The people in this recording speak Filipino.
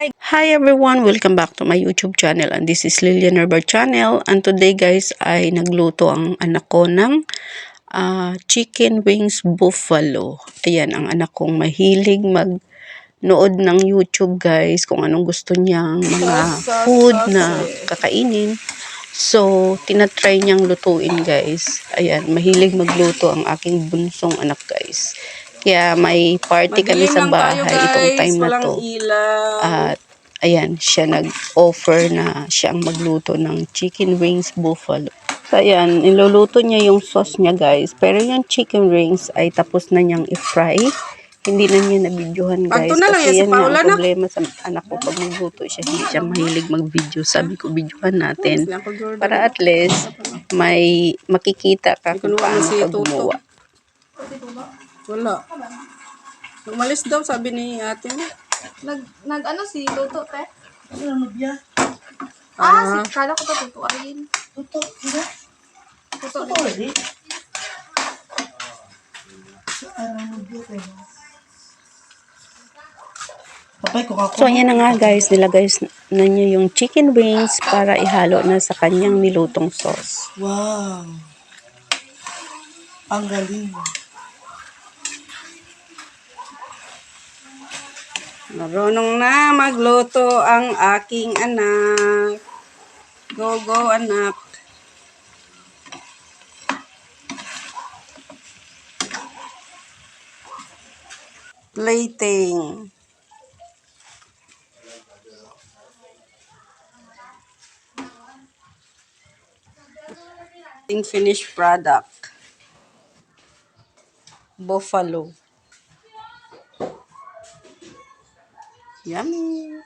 Hi everyone! Welcome back to my YouTube channel and this is Lilian Herbert Channel and today guys ay nagluto ang anak ko ng chicken wings buffalo. Ayan, ang anak kong mahilig magnood ng YouTube guys kung anong gusto niyang mga food na kakainin. So, tinatry niyang lutuin guys. Ayan, mahilig magluto ang aking bunsong anak guys. Kaya may party kami sa bahay itong time na to. At ayan, siya nag-offer na siya ang magluto ng chicken wings buffalo. So ayan, niluluto niya yung sauce niya guys. Pero yung chicken wings ay tapos na niyang i-fry. Hindi na niya nabidyohan guys. Kasi yan nga ang problema sa anak ko. Pag magluto siya, hindi siya mahilig mag-video. Sabi ko, videohan natin. Para at least, may makikita ka kung paano ka gumawa. Wala. Umalis daw, sabi ni ate mo. Nag-ano si Toto, te? Ano biya? Kala ko pa Toto Ayin. Tuto, diba? Toto Already? Ano biya tayo? Papay ko ako. So, ayan na nga guys, nilagay na niya yung chicken wings para ihalo na sa kanyang nilutong sauce. Wow. Ang galing. Marunong na magluto ang aking anak. Go, go, anak. Plating. Finished product. Buffalo. Yummy.